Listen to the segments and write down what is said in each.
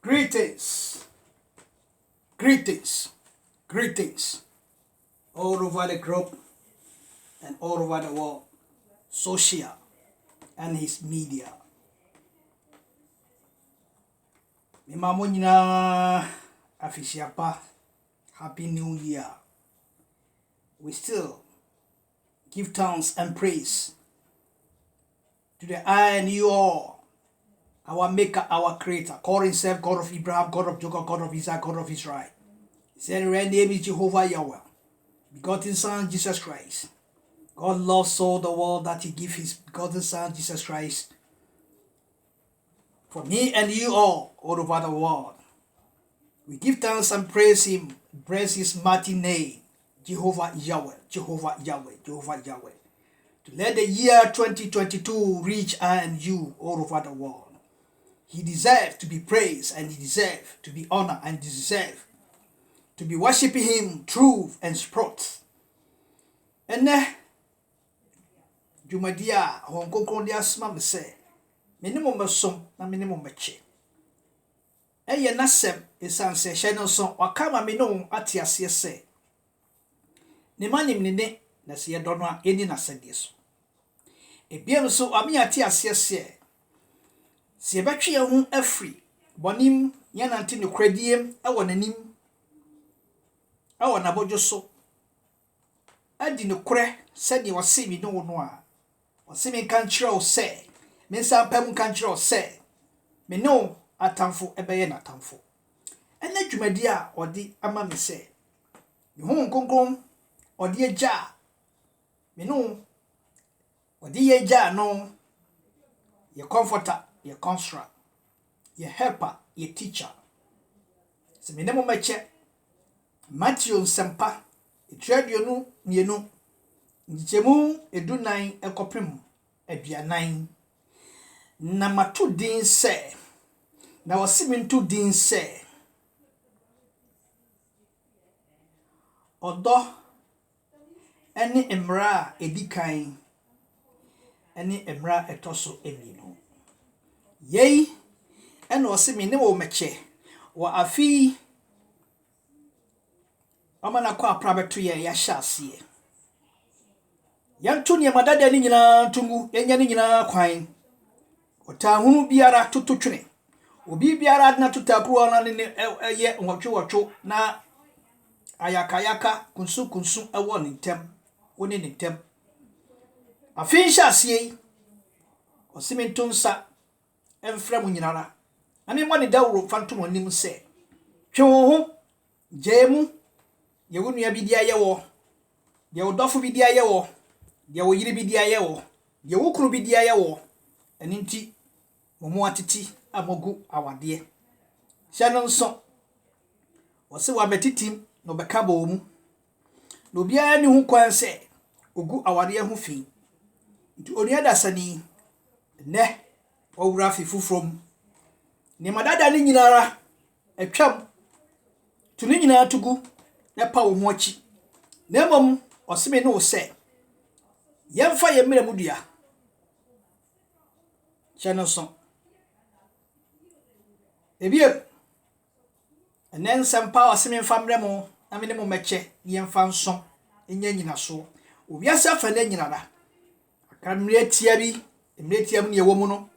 Greetings, greetings, greetings all over the globe and all over the world, social and his media. Mimamo nyina afisiapa, Happy New Year. We still give thanks and praise to the I and you all, our maker, our creator, call himself God of Abraham, God of Jacob, God of Isaac, God of Israel. He said, "Your name is Jehovah Yahweh, begotten Son Jesus Christ." God loves so the world that he gave his begotten Son Jesus Christ for me and you all over the world. We give thanks and praise him, praise his mighty name, Jehovah Yahweh, Jehovah Yahweh, Jehovah Yahweh. To let the year 2022 reach I and you all over the world. He deserves to be praised, and he deserves to be honored, and deserves to be worshiping him truth and sport. And Jumadia, Hong Kong, the asma say, minimum sum, na minimum meche. Eye nasem esan se channel son wakama me no atiase se. Ne manim ne na se yedono a eni na sede so. Ebiem so ami atiase se. Se betwe hu afri bonim yanante ne kradiem ewo nanim. Ewo na bojo so. Adi ne kure se de wose mi no no a. Wose mi kan kire o se. Me nsa pam kan kire o se. Me no atamfo ebeye na atamfo. Ene dwumadi a odi ama me se. Me hu nkonkon odi agya. Me no odi agya no ye comforter, ye counselor, ye helper, ye teacher. Se me nemo meche Matthew Sempa etraduonu mienu njichemu edunan ekopem aduanan na matu din se na wasimintu din se odo ene emra edikan ene emra etoso emino yei ene wasimine wo meche wa afi amana kwa prabetu ye ya hyasie yantu ne madada ni nyina tungu yenya ni nyina kwan otahunu biara tututwene obi biara na tutakruwa na ne ye nwotwo na ayakayaka kunsu ewo ne ntem woni ne ntem afin hyasie osimintu nsa emfra mu nyinara ame mo ne dawro fantom anim se twe wo ho jemu ye wonua bi dia ye wo ye wodofo bi dia ye wo ye wo yiri bi dia ye wo ye wo kuru bi dia ye wo eninti momo atiti amogu awade hyano nso wose wa betitim no beka ba omu no bia ni hu kwan se ogu awade ho fi nti onua dasani ne owura fi fufrom ne madada ni nyinara atwam tu ni nyina tugu ne pa wo mochi na mom oseme no se yemfa ye mmerɛ mu dua hyano nso ebie enen sempa oseme mfa mmerɛ mu na me ne mo meche yemfa nso enya nyina so obiasa fa na nyinara akamre tia bi emre tia mu ne wo mu no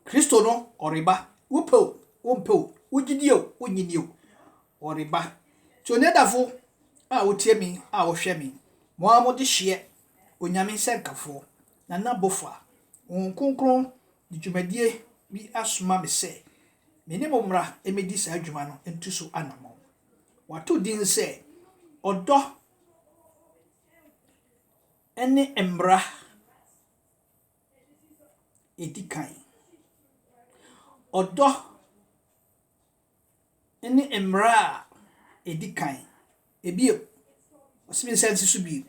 Kristo no oriba upo umpo ugidio unyinio oriba to ne dafo a wotie mi a wo hwe mi mo amode hye onyame senkafo na nabofa onkonkron di dwumadie bi asoma me se me ne momra emedi sa adwuma no entuso anamo wato din se odo ene embra edikan odo ene embra edikan ebio osimi sense so bi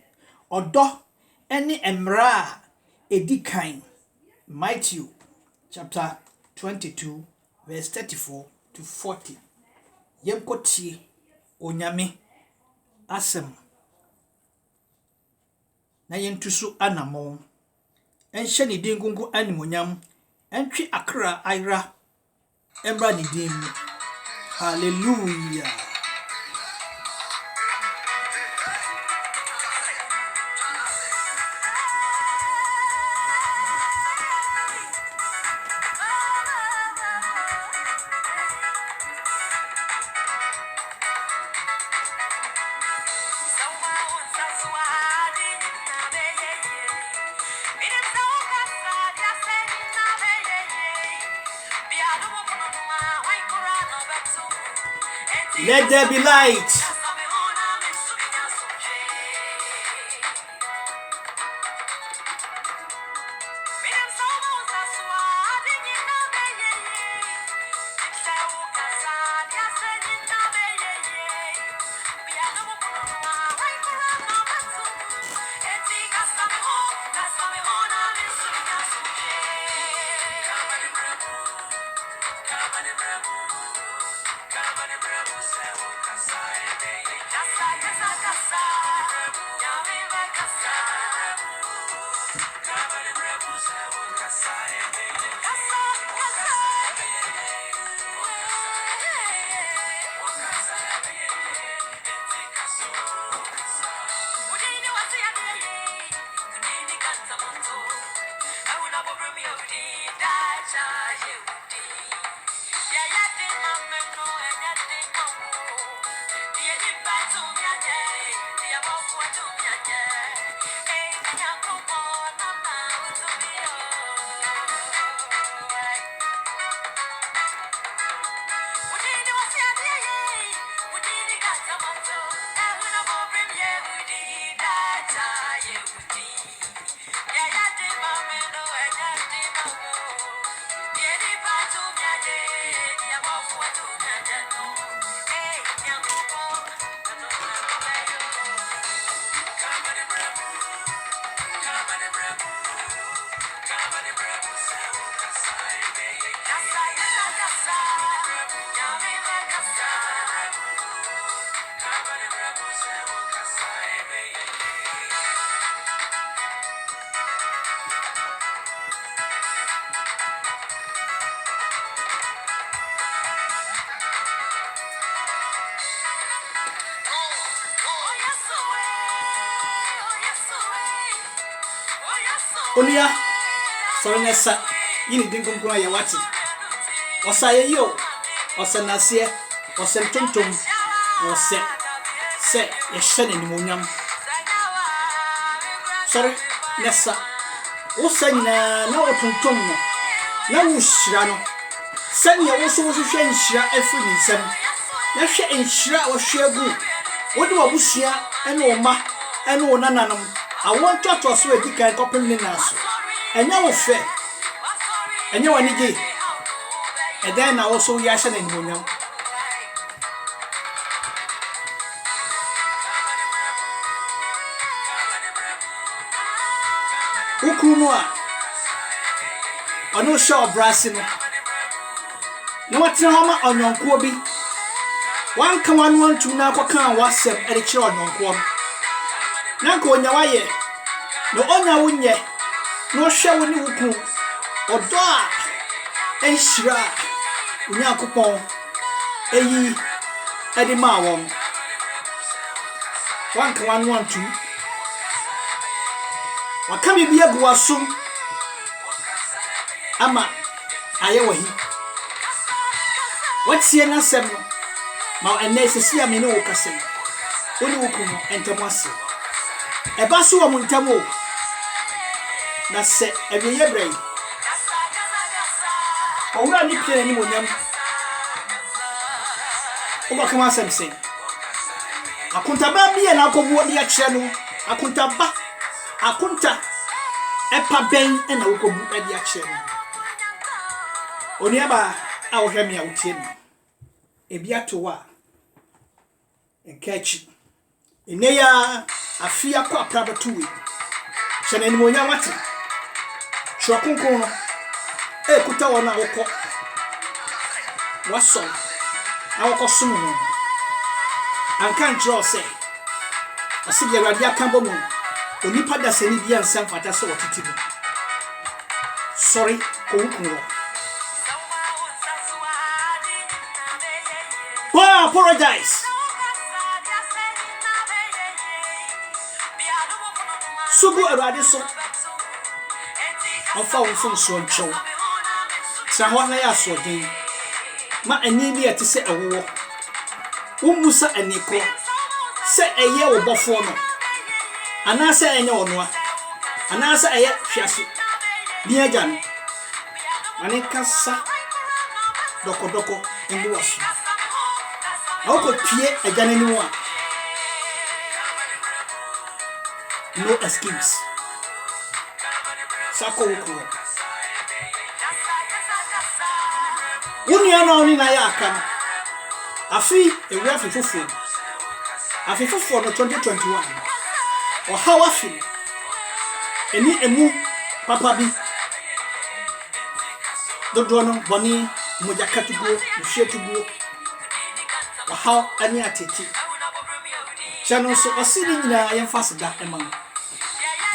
odo ene embra edikan Matthew chapter 22 verse 34 to 40 yemkotie onyame asem na yentusu anamo enhye ne din gungu animonyam entwe akra ayra embra ne din mu Hallelujah. Let there be light. Onia, sorry nessa. Yini din kunkun ya wati. Osaye yo. Osanase. Osentontom. Ose. Se ye hye ni monyam. Sorry nessa. Osanyina na otontom no. Na wuhyira no. Sanya wo so hwehwe nhyira afi ni nsam. Na hwe nhyira wo hwe agu. Wode wabusua ene wo ma ene wo nananom. Awon toto so edikan kopem ni naso. Enya wo fe. Enya wani gi. Eden na wo so ya hye na nimonyam. Ukumu a ono show brasi no. Na watina homa onyonko bi. Wan kan wan wan tu na kwaka WhatsApp ede kire onyonko no. Na ko nya waye. No onya wonye. No hwe woni wuku. Odo a enhira Onyankopon eyi ede ma won. Wan kan wan wan tu. Wakami biya guwasum ama ayewahi watie na sem no ma enesisi amene wo kasem woni wukumo entamwase eba so wo muntamo na se ebiye brei owura ni pye ni monyam oba kama sem sen akuntaba biya na akobuo di akye no akuntaba akunta epa ben na wokobu adi akye no oniaba a wo hwemi a wotie no ebi atowa enkachi eneya afia kwa prabatuwe hye na monya wate hwokonkon no kuta wona wokọ waso awokọ sumu no anka nkyerɛ sɛ ɔsɛ Awurade aka bɔ mu onipa da sani bia nsam fata sɛ wɔtete mu sorry ko wukuno apologize. Sugu Arade so. Ofa wofo so ncho. Sa ho na ya so den. Ma ani bi ate se ewo. Umusa aniko. Se eye wo bofo no. Ana se enye onoa. Ana se eye hwiase. Bi agyan. Mane kasa doko ndu waso. Awko pie agyan ni wo a. No excuse. Sako wuko. Wuni ana oni na ya aka. Afi ewi afifufo. Afifufo no 2021. Ohawa fi. Eni emu papa bi. Dodo no boni mojakatugo, mhyetugo. Ohaw ani ateti. Chano so osiri nyina yemfa seda ema.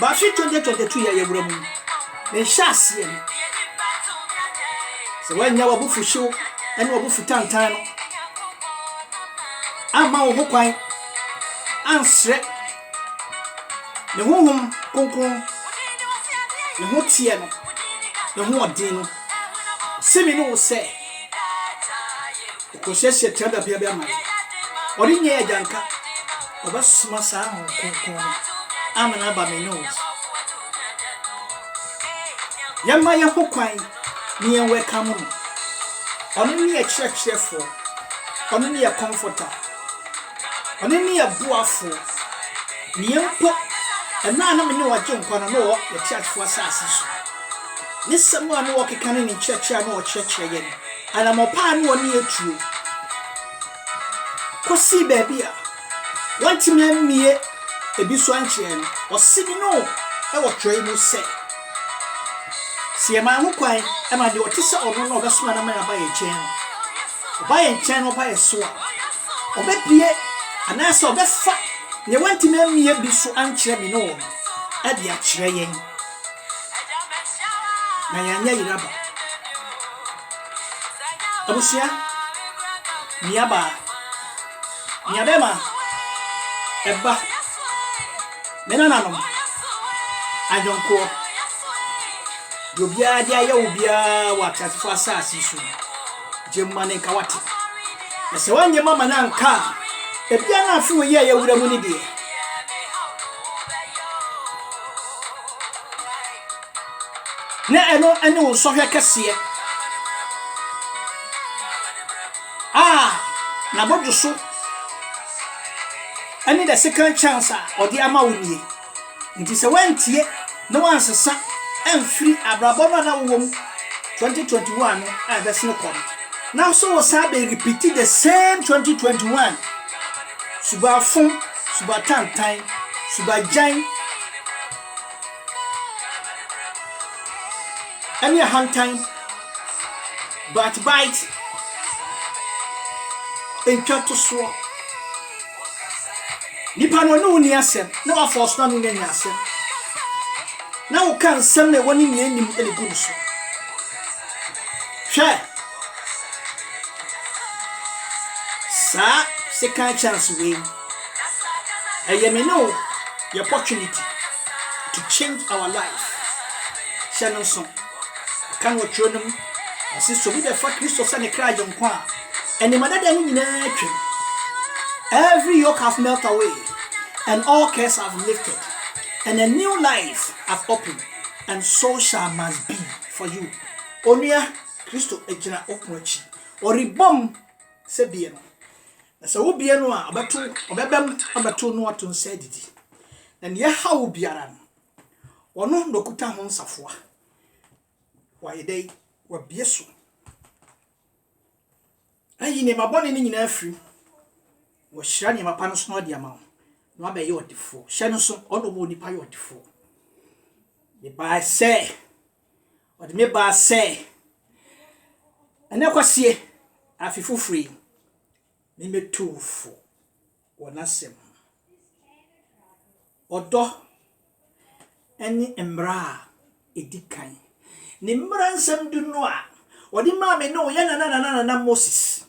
Ba fi 2022 ya yewura mu. Ne hyase ni. Se wanya wabufu hyew, ene wabufu tantan no. Ama wo hokwan. Ansre. Ne honhom konkron. Ne hotie no. Ne ho odin no. Semi no se. Ko sese tanda bia bia ma. Ori nye ajanka. Obasuma sa ho konkron. Amana ba me knows. Yamma ye hokwan ni en welcome no. Ono ni e churchfo. Ono ni e comforter. Ono ni e boafo. Ni empo ena na me ne waje nkwa no ye churchfo asase so. Ni samu anu wo keka ni church anu wo church ye. Ana mo pa anu oni etuo. Kosi baby a. Wanti me mie ebi so anche no. Osimi no e wo twa mu se. Si ema ho kwan e ma de otise ono no obesoma na ma ba ye chen. Oba ye chen oba ye so a. Obepie anase obefa ne wanti me mie bi so anche mi no. E de a kire yen. Na yanya yiraba. Abusia niaba niabema eba menananom ajonko dobia dia ya obia watasfo asase so jemmane kawati ese wanye mama na nka ebia na afi wo ye ya wura mu ni de na eno ene wo sohwe kase na bodu so ani the second chance odi ama woni nti se wantie no wansesa amfiri abrabo no na wo 2021 a besne kom now so was be repeat the same 2021 suba fun suba tantan suba jan any hand time but bite en chato so nipa no ni asem na wa force na no nya asem na wo kan sem na woni ni anim elegu so hwe sa second chance we ayeme no the opportunity to change our life channel so kan wo tronum asiso bi be fa Kristo sa ne kraje nkwa eni madada ni nyina atwa. Every yoke has melted away, and all cares have lifted, and a new life has opened, and so shall must be for you. Onia Christo ejina okwachi. Oribom se bieno. Na se wo bieno a abeto obebem abeto no ato nsa didi. Na ne ha wo biara no. Ono ndokuta ho nsafoa. Wa yedei wa bieso. Ayi ne mabone ni nyina afiri. Wo hira ne mapa no so no de ama wo. No abaye odifo. Hye no so ono mo nipa ye odifo. Me ba se. Ode me ba se. Ene kwasie afifu free. Me metufo. Wona sem. Odo eni embra edikan. Ni mmra nsem du no a. Ode ma me no ye na Moses.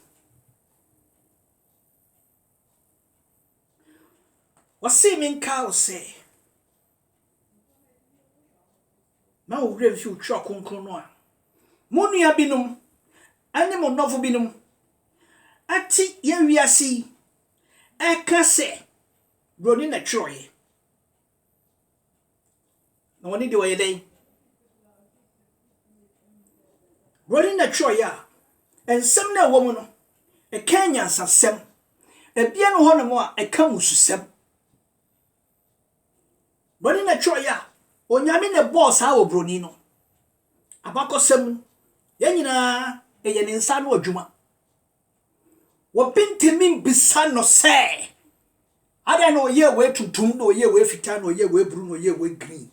Wasi minka ose. Na wo wura fi utwa konkron no a. Monua binum ane mo nofo binum ati ye wiase eka se broni na twoye. Na woni de waye den. Broni na twoye a ensem na wo mu no e Kenya sasem. Ebia no ho no mo a e ka mususem. Broni na twoye a onyame ne boss ha wo broni no. Abakosem ye nyina eye ne nsa no adwuma. Wo pintimi bisa no se ada no ye we tuntum no ye we fita no ye we bru no ye we green.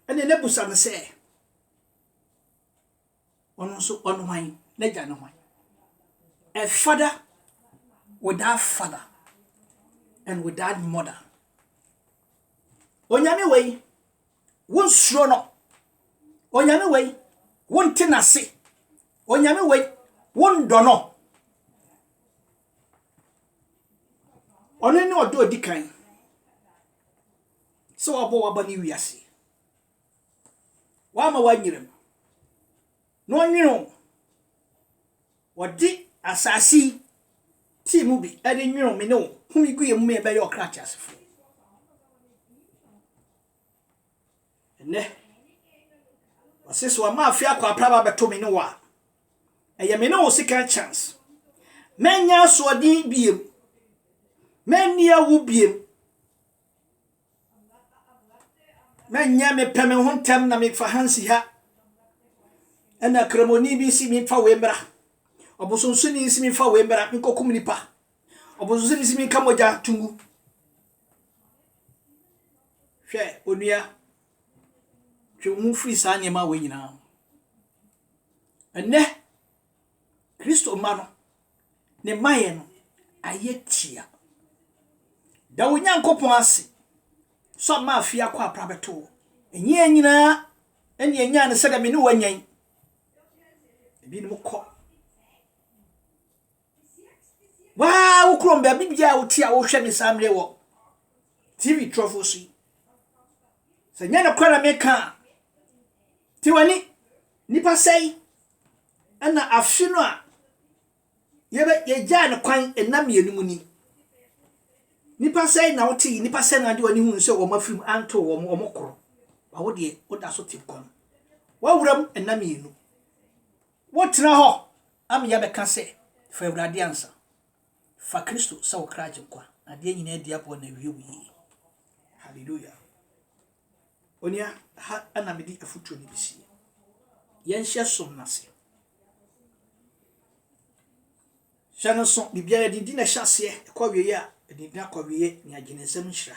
Ene ne busa no se ono so ono hwan na gya no hwan. A father without father and without mother. Onyame we won suro no. Onyame we won tenase. Onyame we won dono. Ono ni odo odikan. So abo wabani wiase. Wa ma wanyirem. No nwiro. Wodi asasi ti mu bi ade nwiro me no. Humi guye mu me be yo kra tiasefo. Ne wase wa mafia kwa praba beto me no wa. Eye me no second chance. Menya so din biem. Menya wu biem. Menya me peme ho ntem na me fa hansi ha. Ena kremoni bi si mi fa wembra. Obosonsuni si mi fa wembra nkokum nipa. Obosonsuni si mi kamoja tungu. Hwe onua twe mu free sa ne ma we nyina. Enne Kristo ma no ne maye no ayetia. Da wonyankopon ase so ma afia kwa prabeto. Enye nyina ene enya ne sɛ me ne wanyan. Ebi ne mokɔ. Wa wo krom ba bibia wo tia wo hwɛ me samre wo. TV trofo so. Sɛ nya na kwara me ka. Ti wani nipa sei ana afi no a ye gya ne kwan enam yenum ni. Nipa sei na wote nipa sei na de wani hu se wo mafrim anto wo mokoro. Ba wo de wo da so tipkon. Wa wuram enam yenu. Wo tena ho am ya be ka se fa Awurade ansa. Fa Kristo sa wo kraje kwa. Ade nyina di apo na wiwi. Hallelujah. Onia ha ana medi afutuo ni bisi. Yenhye som nase. Shano son bibia di na hyase e kwa wiye a di na kwa wiye ni aginesem nhira.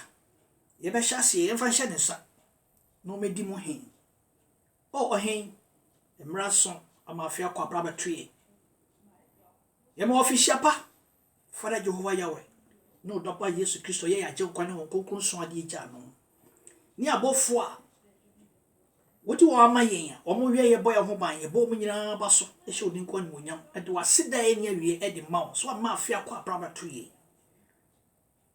Ye be hyase ye fa hye ne sa. No medi mo hen. O hen emra son amafia kwa braba tue. Ye mo official pa. Father Jehovah Yahweh. No dopa Yesu Kristo ye agye kwa ne won konkon so ade gya no. Ni abofo a woti wo ama yen a omo hwe ye boy ho ban ye bo mu nyina ba so e hye odin kwa nyonyam e de waseda ye nya wie e de ma so ama afia kwa braba toye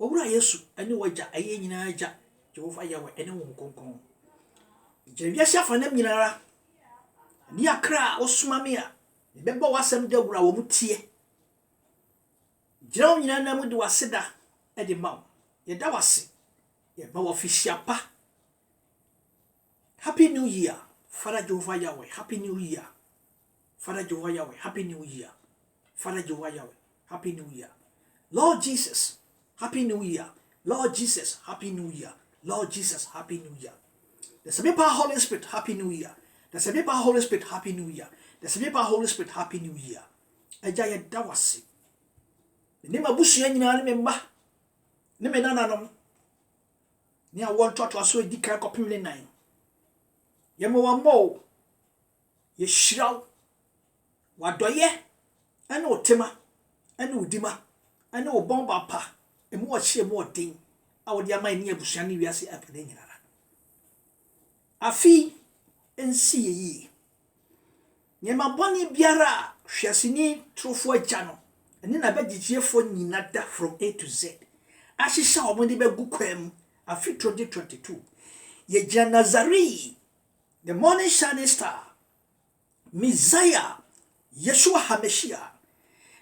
owura Yesu ene wagya aye nyina agya Jehova Yahweh ene wo konkon jewia shafa nam nyina ra ni akra osuma me a be bo wasam de wura wo mutie jiraw nyina na mu de waseda e de ma ye da wase ye ba official pa. Happy New Year, Father Jehovah Yahweh. Happy New Year, Father Jehovah Yahweh. Happy New Year, Father Jehovah Yahweh. Happy New Year, Lord Jesus. Happy New Year, Lord Jesus. Happy New Year, Lord Jesus. Happy New Year. The same power, Holy Spirit. Happy New Year. The same power, Holy Spirit. Happy New Year. The same power, Holy Spirit. Happy New Year. Ejaya dawasi. Ne mabusu ya nyina ne memba. Ne menananom. Ne awon toto aso edi kan kopim le nan. Yemo wamo ye shiraw wadoye ene otema ene udima ene obomba pa emu ohye mu odin a wodi ama ni abusua ne wiase akade nyinara afi ensi yi nyema boni biara hwasini trofo agya no ene na bagigiefo nyina da from A to Z Ashisha omuni be gukwem afi 2022. Ye Janazari, the morning shining star, Messiah, Yeshua HaMashiach.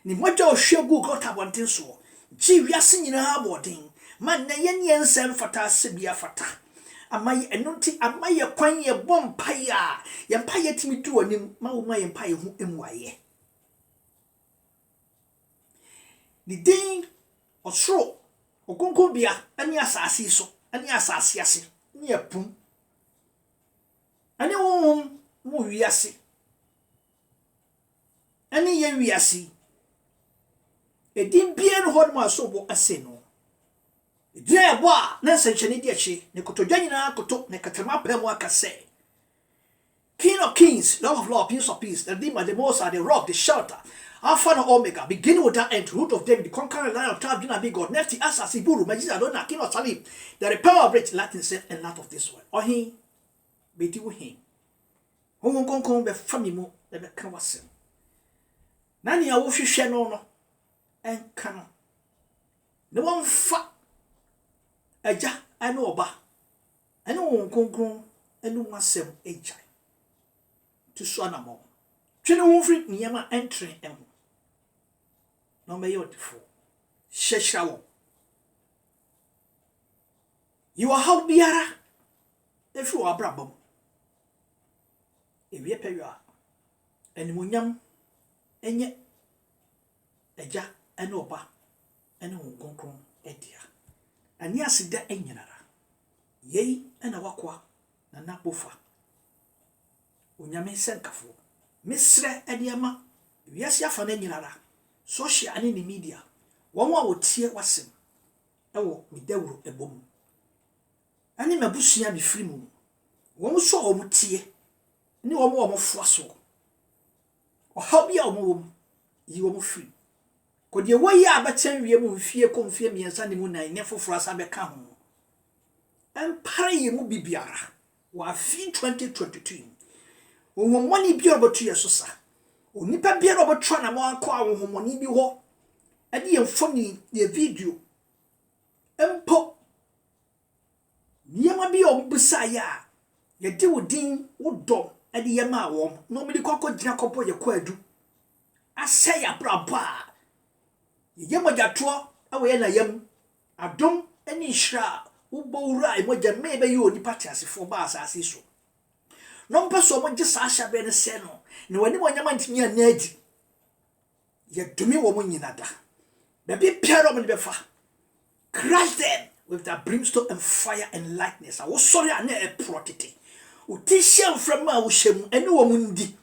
Ni moja oshegu gota bontin so. Ji wiase nyina abodin. Man na yen nsem fata sebia fata. Amaye enunti amaye kwan ye bompaye a ye mpaye timi du anim ma wo ma ye mpaye hu emwaye. Ni din osoro okonkobia ani asase so ani asase ase ni epum ani wo mu wiase ani ye wiase edin bia no hod ma so bo ase no edin ebo a na sencheni di achi ne kotodwa nyina koto ne katrama pemu akase King of Kings, Lord of Lords, Prince of Peace, the Redeemer, the Most High, the Rock, the Shelter, Alpha and Omega, beginning with that end, root of David, the conqueror, Lion of Tribe, Judah, big God, Nefti, Asa, Siburu, Majida, Adonai, King of Salim, the repair of rich, Latin self, and lot of this world. Or he, be do him. Who won't come be family mo, the Becawassim. Nani, I will share no, and canon. No one fat. A ja, I know ba. I know one concron, and no one sem, a jai. To Swanamo. Twin Wolfrey Niama entering em. No may you default. Sheshaw. You are how biara. If you are brabum. If you pay you are. And munyam. And yet. A ja and oba. And won't concron a dear. And yes, the enyanara. Yea, and a wakwa. Na napofa. Unyame senkafo misre ediama wiase afane nyinara social ane ni media won a wotie wasem ewo midawuro ebom ane mabusua bi firi mu won so o mutie ni won foa so o ha bia o mo yi won firi ko de woyi abetan wie mu mfie ko mfie miensa ne mu nan ne foforo asa beka ho empare yi mu bibiara wa fi 2022 Womoni bi obotu yesosa onipa bi obotu na mo akọ ahomoni bi ho ade ye mfoni ye video empo niema bi obusa ya ye de wodin wodom ade ye ma wom no mi kokko gina kopo ye kwadu ase ya braba ye mojato awe na yam adom ani hira ubowura emoja mebe ye onipa tiasefo ba asase so no person mo gisa ahyabe ne se no ne wani mo nyama ntimi anadi ye dumi wo mo nyina da be piaro mo be fa crush them with that brimstone and fire and lightness. I was sorry I never protected. Utisha from my shame and no woman di.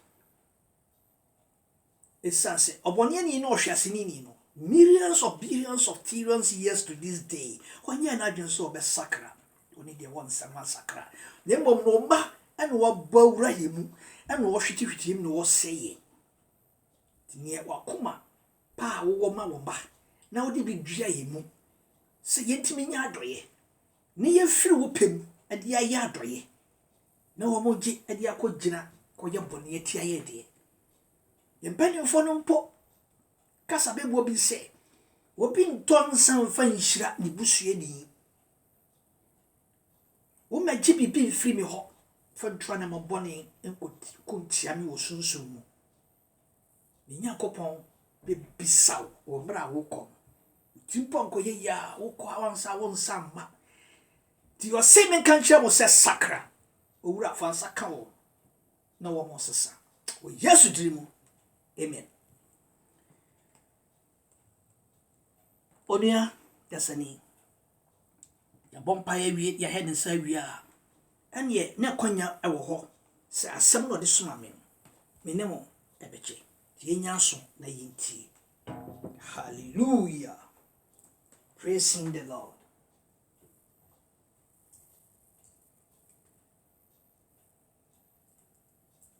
It's sunset. Obonian no shasinino. Millions of billions of trillions years to this day. When you're not just so best sacra. Only the one sama sacra. Then one no ma and what bow him and wash it with him no saying. Near Wakuma. Pa woma womba. Now they be dry him. Say yentimi nyadoye ne ye firi wo pem ade ya yadoye na wo moji ade akogina koye bone etia ye de ye mpanimfo no mpo kasa bebo bi se obi nton san fa nhira ne busue ni wo maji bibi firi mi ho fa ntwa na mabone enkotia mi wo sunsun mu ni nyakopon be bisaw wo bra wo kom Timponko ye ya woko awansa wonsa ma ti o se men kan kire mo se sakra owura fansa ka wo na wo mo sesa o Yesu dirimu amen onia yasani ya bompa ye wi ya he ne sa wi a ene ne kwanya ewo ho se asem no de soma me menemo ebeche ye nyaso na yinti hallelujah. Praising the Lord.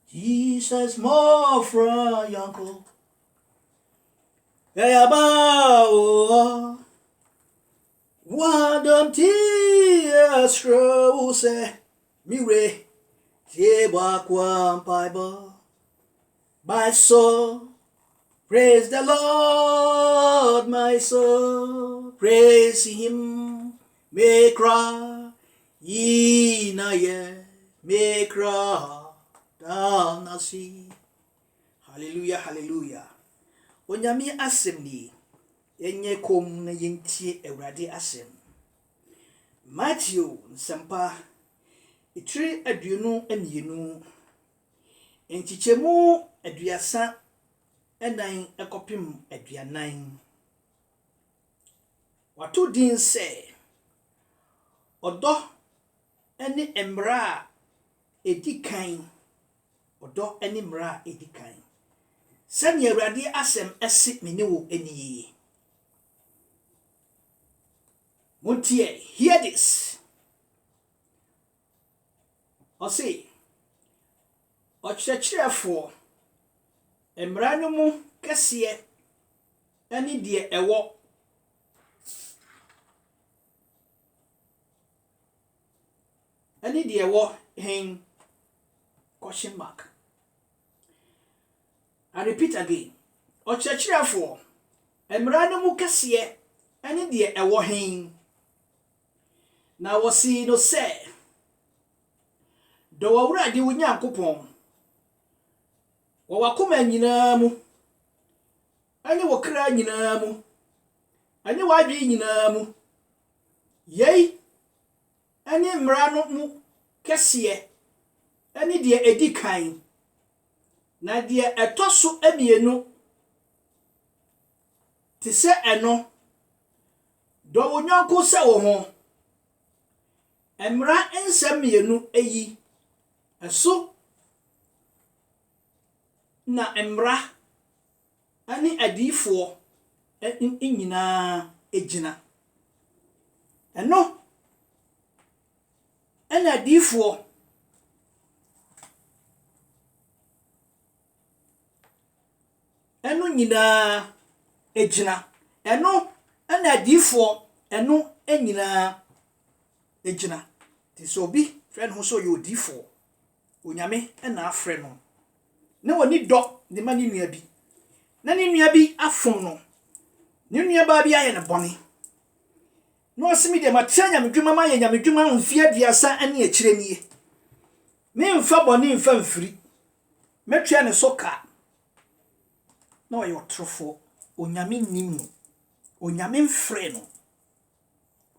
Jesus more from uncle. Hey about what don't tears rose mire te bakwa Bible. My soul Praise the Lord, my soul. Praise him. Make cry. Ye na ye. Make cry. Down na see. Hallelujah, hallelujah. Onyame asem ni. Yenye kom na yentie Awurade asem. Matthew nsampa. Itiri aduonu anienu. Enchichemu aduasa enan ekopim aduanan. Watu din se odo ene emra edikan. Odo ene emra edikan. Sani Awurade asem esi mene wo eni. Montie, hear this. Ose Ochirechirefo emra no mu kese ene de ewo hen question mark. I repeat again. Ochirechirefo emra no mu kese ene de ewo hen. Na wosi no se do Awurade wo Nyankopɔn wo wakoma nyinaa mu ane wo kra nyinaa mu ane wadwe nyinaa mu yei ane mmara no mu kese ane de edikan na de etoso amienu te se eno do wo Nyanko se wo ho mmara ensam mienu eyi eso na mmara ani adifo nyina ejina eno ana adifo eno nyina ejina eno ana adifo eno nyina ejina ti obi friend ho so yo difo onyame na afre no na woni do de ma ni nua bi na ni nua bi afom no ni nua ba bi aye ne bone no asimi de ma tia nyamedwuma ma ye nyamedwuma mfi aduasa ane akire nie me mfa bone mfa mfiri metwa ne soka na oyo trofo onyame nim no onyame mfre no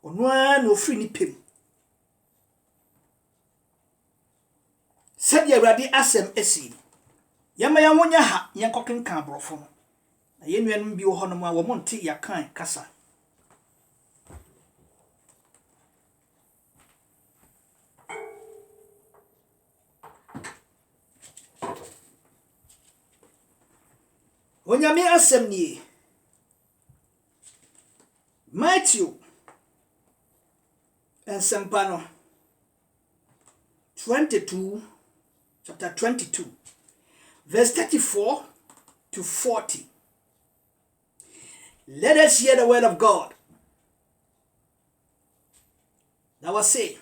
ono a no ofri ni pem sabi Awurade asem esi yama ya wonya ha yenkokenka abrofo no na yenuanum bi wo ho no ma wo monte yakan kasa onyame asem ni Matthew ensempano 22 chapter 22 verse 34 to 40. Let us hear the word of God. Now I say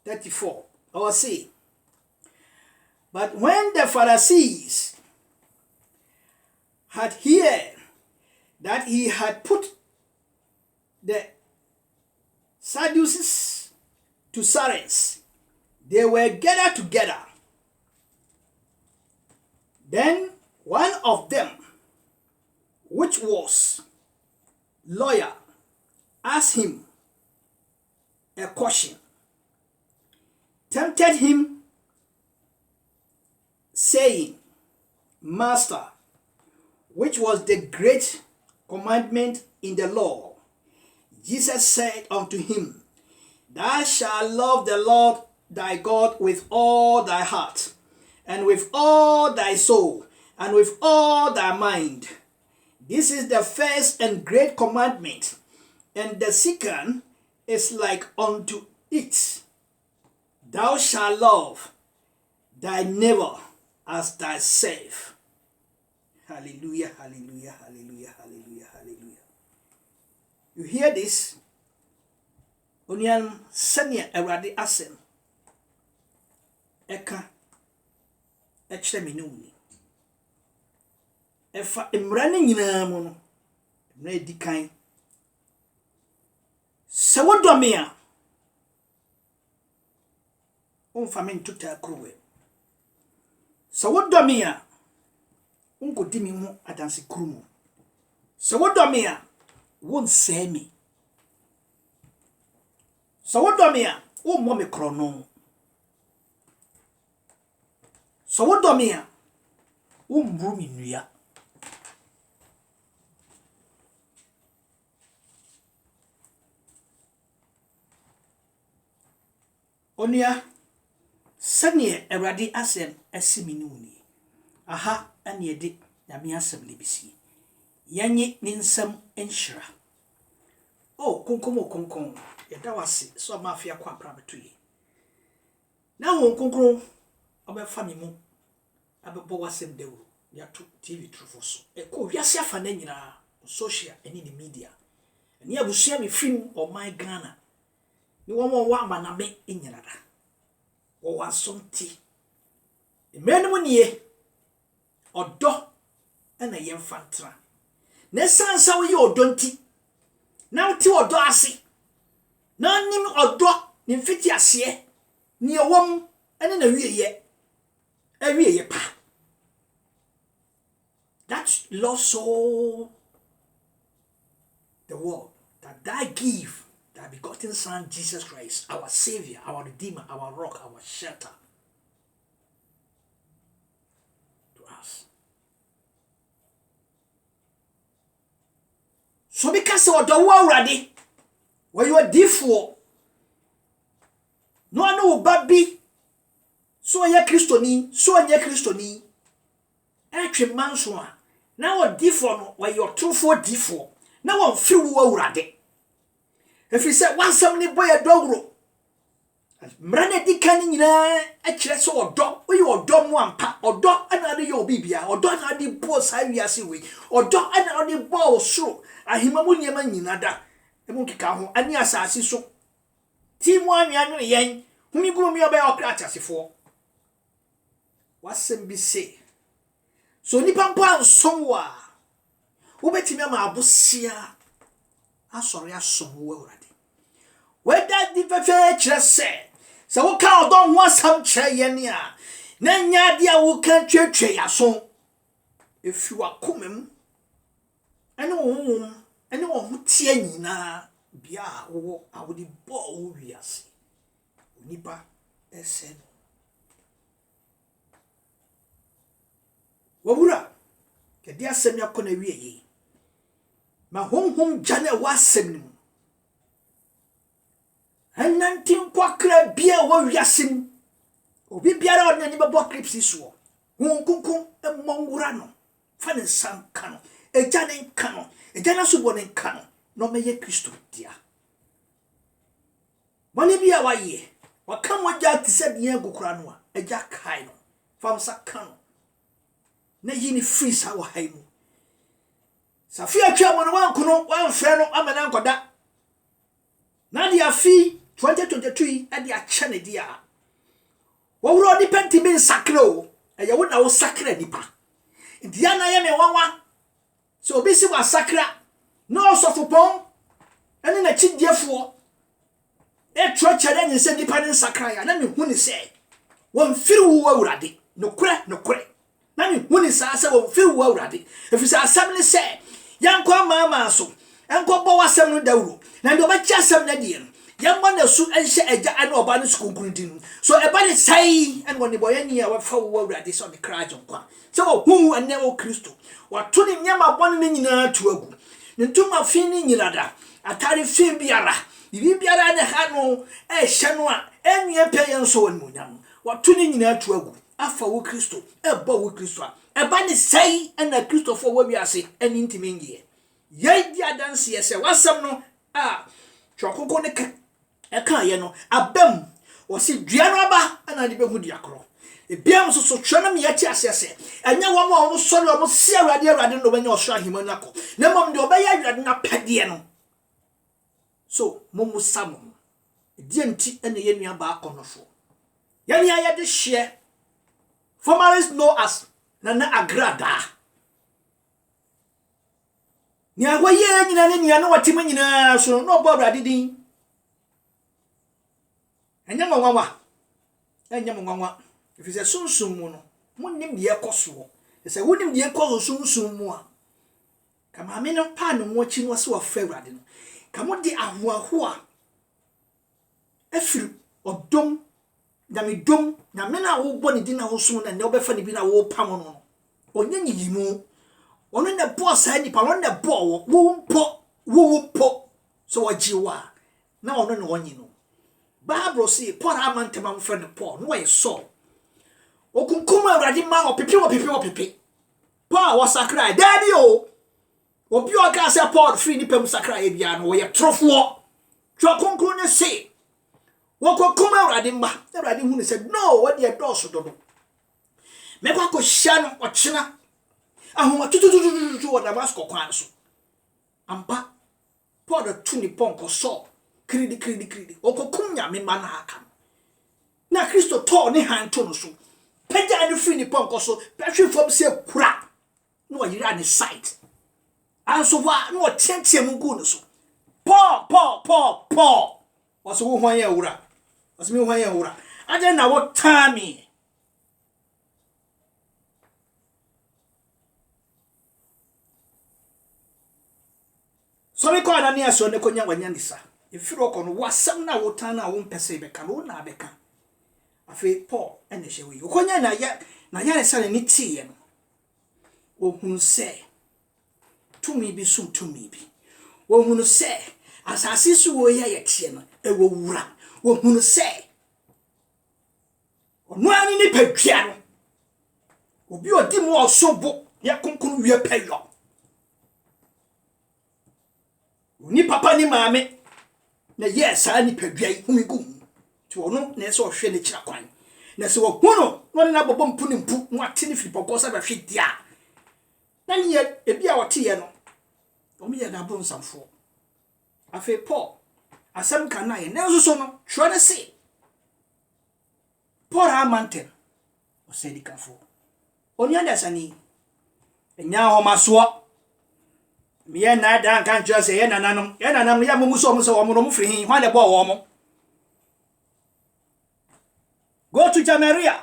34. I will say, but when the Pharisees had heard that he had put the Sadducees to silence, they were gathered together. Then one of them, which was lawyer, asked him a question, tempted him, saying, Master, which was the great commandment in the law? Jesus said unto him, Thou shalt love the Lord thy God with all thy heart, and with all thy soul, and with all thy mind. This is the first and great commandment, and the second is like unto it. Thou shalt love thy neighbor as thyself. Hallelujah, hallelujah, hallelujah, hallelujah, hallelujah. You hear this? Onian sanya Awurade asem eka echre minuni efa emrane nyina mu no emra di kan se wodome a onfa me ntuta krowe se wodome a unkodi mi ho adanse krumu se wodome a won se me se wodome a wo mo me krono se wodome a wo mbru mi nua onia sanye Awurade asem asimini woni aha ane ede nyame asem lebisi yanye ne nsam enhyira konkon yeda wase so mafia kwa prabetoyi na won konkon obefa mi mu abebo wasem dewo ya to TV trufo so ko wiase afa na nyina social ene ne media ene abusua me film o my Ghana ni wo wa amana me enyirada wo wasonti emenum nie odo ena yemfantra na sansa wo ye odonti na uti odo ase na nim odo ni mfiti ase ni ewom ene na wieye pa that love so the world that thy give thy begotten son Jesus Christ, our savior, our redeemer, our rock, our shelter to us. So because of the world already where you are different no baby so ye Christoni so ye Christoni etwe manso a na wo different no where you are true for different na wo free wo awurade efi se wansam ni boy dogro mrane dikani nyina a kire so odo oyi odo mu ampa odo ana de yo bibia odo ana de boss awiase we odo ana de boss so ahimamu niema nyina da emu keka ho ani asase so ti mu anwa no yen humi gu mi obe okra atasefo wasem bi se so nipa mpo ansom wa wobetimi ama abosia asori asom wo awurade weda di fefe kire se wo ka odo ho asam kire ye ne a na nya de a wo ka twetwe yaso efi wakomem ene wo ho tie nyina bia wo awodi bo wo wiase nipa esen wawura kedi asem yakọ na wieye ma honhom jane wasem ni anantin kwakra bia wo wiasem obi biara odne ni bebo clips so hunkunkun emongura no fa ne sanka no eja ne nka no eja na subo ne nka no no meye Kristo dia bone bia waye wakam waja tise bia gukura no a eja kai no fam saka no na yini free sa wa haimu safi atwa mo no wankuno wanfre no amana nkoda na dia fi 2022 ade a chane dia wo wuro di penti bin sakro eye wo na wo sakra nipa ndia na ye me wanwa so obi si wa sakra no sofopon ene na chidiefo e tro chere nyi se nipa ne sakra ya na me hu ni se won firi wo awurade nokure na me hu ni sa se won firi wo awurade efisa asam ne se yankwa mama so enko bo wasam no dawuro na ndo ba chi asam na die no yamma na su enhye agya ane oba no sukunkuntin so eba ne sai ene woni boye ni a wafa wo awurade so de kraje nkwa se wo hu ene wo Kristo wato ne nyama bone ne nyina tu agu ne ntuma fi ne nyirada atare fi biara bibi biara ne ha no hye no a enwie pe yenso won munyam wato ne nyina tu agu afa wo Kristo eba wo Kristo a eba ne sai ene Kristo fo wo wiase eni ntimi ngie ye di adanse ye se wasam no a twokoko ne eka ye no abam wo se dua no aba ana de behu di akro ebiam so twena me yati asese enya wo ma wo so no mo si awurade no benya osho ahima no akọ na mom de obeya awurade na pade no so momu samo die nti ene ye nua ba akọ fo ye nia ye de hye formerly known as Nana Agrada Ni agwaye nyina ne nia no watima nyina so no bo Awurade din. Enya nwanwa. Enya nwanwa. If you sunsum mu no, munnim de ekoso. Say wonim de ekoso sunsum mu a. Kama me no pa no mo chi no se wa fa Awurade no. Kamo de ahoahoa afiri odom nyamedom nyame na wo bɔ ne din na wo som na ne obefa ne bi na wo pam no. Onye nyiyimu. Ono na boss ha nipa ono na bo wo mpo so wajiwa na ono na onyi no. Bible say Paul amantema mfrɛ ne Paul no yɛ Saul. Okunkum Awurade ma opepe. Paul was sakra daddy o. Obi o ka say Paul free nipa mu sakra e bia no yɛ trofo. Twa konkuru ne say wokokum Awurade ma. Awurade hu ne said no what dey do so do. Me kwa ko hia no ɔkyena. Ahoma tututututu wa Damascus kwan so. Ampa Paul da tu ni ponko Saul. Kridi. Okokum nyame ma na aka. Na Kristo to ne hanto no so. Pagya ne free ni ponko so. Behwe fam se kura. No yira ne site. Anso wa no tiantia mu gu no so. Paul. Waso wo hwan ya wura. Waso me hwan ya wura. Ade na wo tami. So me ko Anania so ne konya wanya nisa. Ifiro ko no wasam na wotan na wo mpese beka no na beka. Afi Paul ene hyewe. Konya na ya sale ni tie no. Wo hunu se tumi bi sum tumi bi. Wo hunu se asase so wo ye tie no e wo wura. Wo hunu se ono ani ni padua no. Obi odi mu osobo ya konkunu wie payo. Ni papa ni maame na yes ani padua humigu ti ono na so hwe ne kira kwan na se wo hunu no na bobom pu ni mpu no ate ni fipoko sa ba hwe dia na ni ebi a wote ye no o mi ye na bon samfo afi Paul asem kan na ye na so no hwe na se Paul a mountain o se di kafo oni anda sani enya ho maso me na dan kan jo se ye nananum ya mumu so wo mo no free hin hwan le bo wo mo. Go to Jamaria,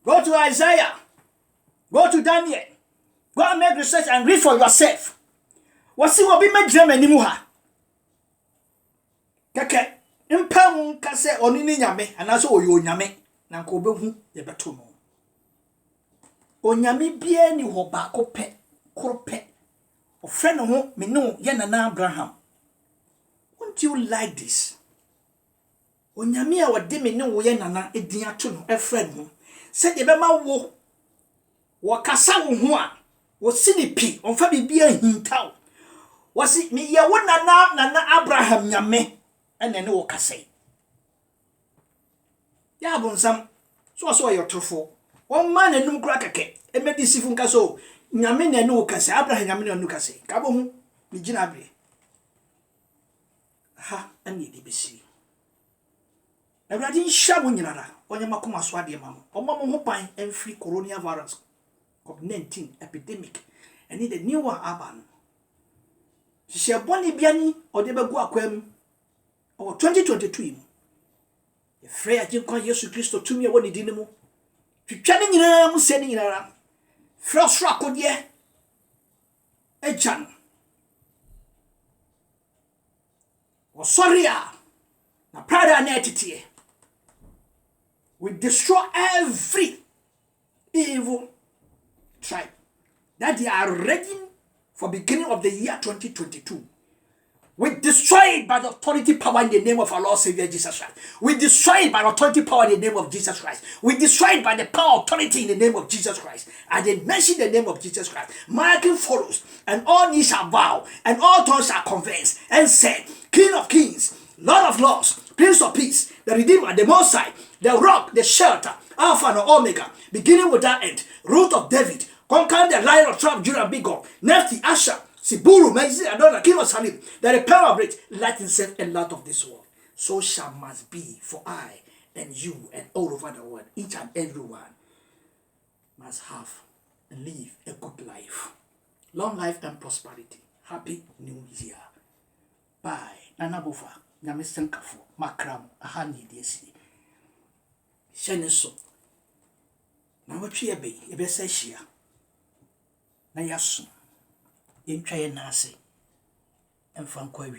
go to Isaiah, go to Daniel, go and make research and read for yourself. Wasi wo bi magire manimu ha keke mpam ka se oni ni nyame anaso oyo nyame na nka obehu ye beto no onyame bia ni ho ba ko pe korope o friend ho me no ye nana Abraham. Won't you like this? Onyame a wode me ne wo ye nana edin ato no e friend ho se de be ma wo kasa wo ho a wo sini pi onfa bibia hintaw wasi me ye wo nana Abraham nyame ene ne wo kasa ya bonsam so yo trofo won ma nanum kura keke e medisifu nka so nyame na ne wo kasa Abraham nyame na no kasa ka bo hu mi gina abre ha ani di besi Awurade nhya mo nyinara onye makoma so ade ma mo omma mo ho pan enfri coronavirus COVID-19 epidemic and the new one aban she boni biani ode begu akwam o 2022 mu e frɛ agye kwa Yesu Kristo tumi e woni din mu twitwa ne nyina mu se ne nyinara frɛ so akode ejan o sorry na prada na etitie. We destroy every evil tribe that they are ready for beginning of the year 2022. We destroy it by the authority power in the name of our Lord Savior Jesus Christ. We destroy it by the authority power in the name of Jesus Christ. We destroy it by the power authority in the name of Jesus Christ. And they mention the name of Jesus Christ. Marking follows, and all knees shall bow, and all tongues shall confess, and say, King of kings, Lord of lords, Prince of peace, the Redeemer, the Most High, the rock, the shelter, Alpha and Omega, beginning without end, root of David, conquer the Lion of tribe Judah, big God, Nephthys, Asher, Siburu, Mezi, Adonai, King of Salim, that the power of it, light himself a lot of this world. So shall must be for I and you and all over the world, each and every one must have and live a good life. long life and prosperity. Happy New Year. Bye. Nana Bofa, Namisan Kafu, Makram, Ahani, DSC. Sheneso. Now what she be, a Bessashia. Nayasu. In Chaya Nasi. And Francois.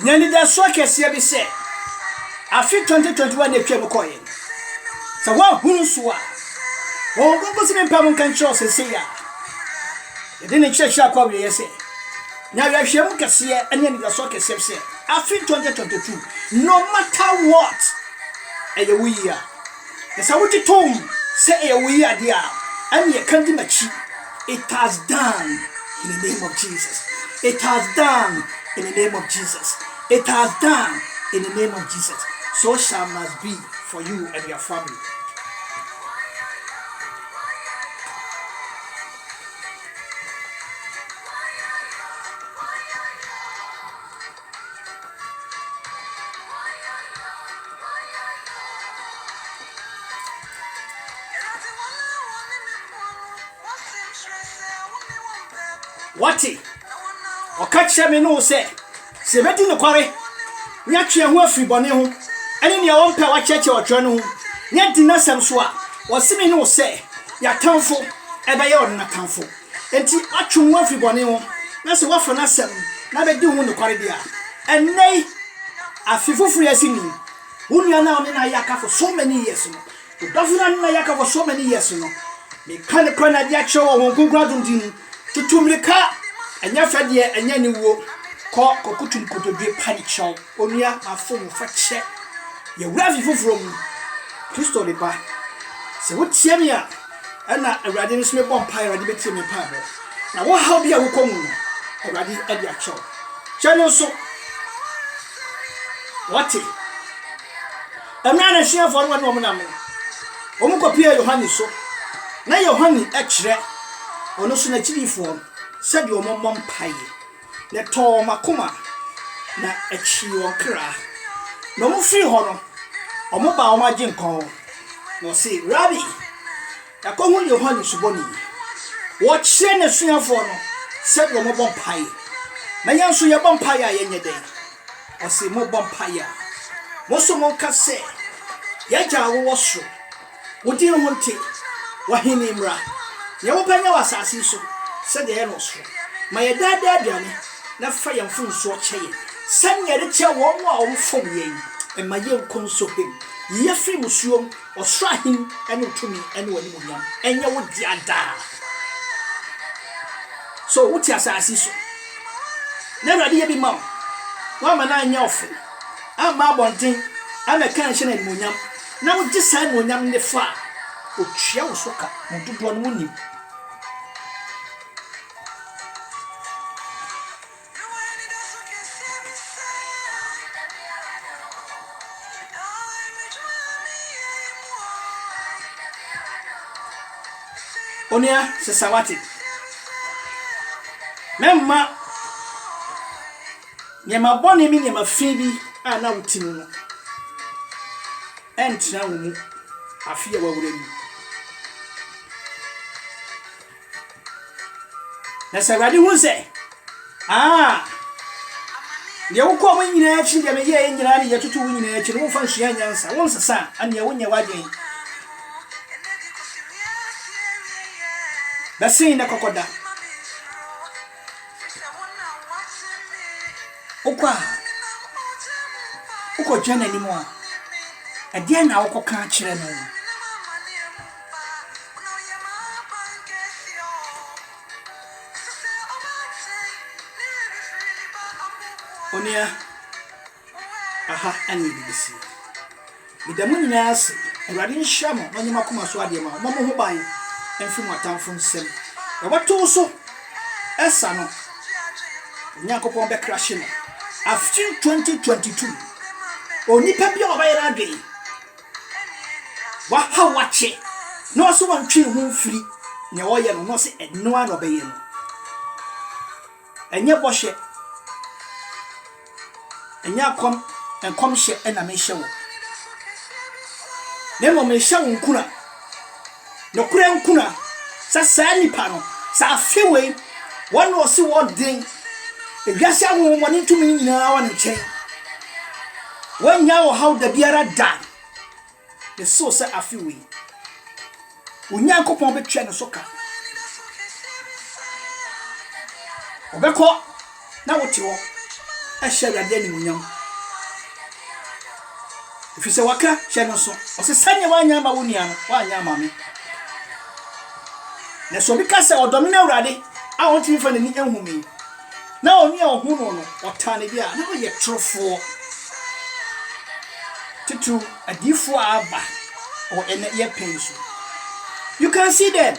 Nyani da so kese bi se afi 2021 na twem koye so wa hunu so a won gogo se mpam kan cho se ya de ne chechia akwa we yese nya ya hwem kese ene ni da so kese bi se afi 2022 no matter what eye we ya esa wuti tom se eye we ya dia and ye kan di machi. It has done in the name of Jesus. It has done in the name of Jesus. It has done in the name of Jesus. So shall must be for you and your family. Wati okache me no se bedi no kware nya twe ho afiri bone ho ene ne won pa wa cheche otwe no ho nya dinasem so a wosimi no se ya tamfo ebe ye on na tamfo enti atwe ho afiri bone ho na se wafa na sem na bedi ho no kware dia enei afifufuru yasini unia na oni na yaka for so many years no udafuna na yaka for so many years no me kan ko na dia chewo ho gugradum din tutumlika enya fade enya ni wo ko kokutum kododwe panichon onua afom fa che ye wura fifufrom Kristo le ba se wotie me a na awurade nso me bompa awurade betie me pa bo na wo ha bia wo komu no awurade ade acho chano so wati amana hia for no mo na mo omu kopia Yohane so na Yohane akire ono so na chirifo said your mom pie na to makoma na achi won kra no mo free ho no omo ba o magin kon no say rabbi ya ko hu Yohane suboni wo kire na suafo no said your mom pie na yanso ye bom pie a yenye den o say mo bom pie a mo so mo ka se ya ja wo so wo din ho nte wa hini mra ye wo panya wasasi so said the no so my dada aduane na fa yam fun so cheye sanya de che wo mo a wo fom yen e ma ye nkon so him ye firi musuom osra him ene tumi ene wani mo yam enye wo diada so wuti asasi so na rade ye bi ma wa ma na anya ofe ama abonten ama kan hye na mo yam na wo gisa mo yam ne fa o twia wo so ka mo dodo no ni onia sesawati memma nyema bone mi nyema fibi a na wutinu no entra wo mu afia wa wurani na sawadi hu se ye wukọ mo nyina achi de me ye nyina ne ye tutu wo nyina achi no fa nhia nyansa won sesa ane wo nya wadwen basin na kokoda ukwa uko jana ni mo ɛdeɛ na wokɔka kyerɛ no onia aha ani bibisi bidamu nyinaa ase awurade nhyira mo na nyima koma so adeɛ ma mo ho ban ɛmfi mo atamfo nsɛm ɛbɛto so ɛsa no Nyankopɔn bɛkrahye no after 2022 onipa bi a ɔbɛyɛ adwe waha wache na ɔso wantwe ho mfiri ne ɔyɛ no no se ɛno a no ɔbɛyɛ no ɛnyɛ bɔhyɛ ɛnyɛ nkɔm hyɛ ɛna mehyɛ wo na mmom mehyɛ wo nkuna nokora nkuna saa nipa no saa afewei wɔn na ɔse wɔden ewiase ahomɔne ntumi nyinaa wɔ ne nkyɛn wɔnya wɔ haw da biara da ne so sɛ afewei Onyankopɔn bɛtwa ne so ka ɔbɛkɔ na wote hɔ ɛhyɛ Awurade animuonyam ɛfiri sɛ waka hyɛ no so ɔsɛ sɛnyɛ woanya ama wo nua no woanya ama me na sɛ obi ka sɛ ɔdɔme no Awurade a wɔntumi fa n'ani ahu me na ɔne a ɔhu no no ɔtaa ne bi a na ɔyɛ torofoɔ tutu adiifoɔ a aba or ɛnɛ yɛpɛn so you can see them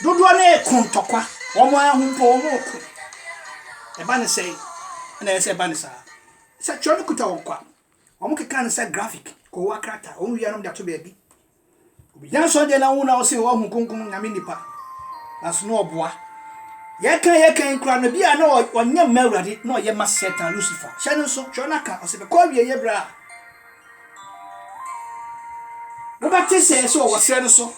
dodoɔ no yɛ kontɔkwa wɔn ahompo wɔn ko ɛba ne sɛ ɛna ɛsɛ ɛba ne saa sɛ twɛ no kuta wɔn kwa wɔn keka ne sɛ graphic kɔ wɔ akrata wɔn wia no de ato baabi obi yan so de na wo na wo se wɔn ho konkom nyame nipa na so no ɔboa yɛkan kura no bi a na ɔnyɛ mma Awurade na ɔyɛ ma Satan Lucifer hyɛ no so twɛ no ka ɔsɛ bɛkɔ wie yɛ bra wobɛte sɛ ɔwɔ sɛ no so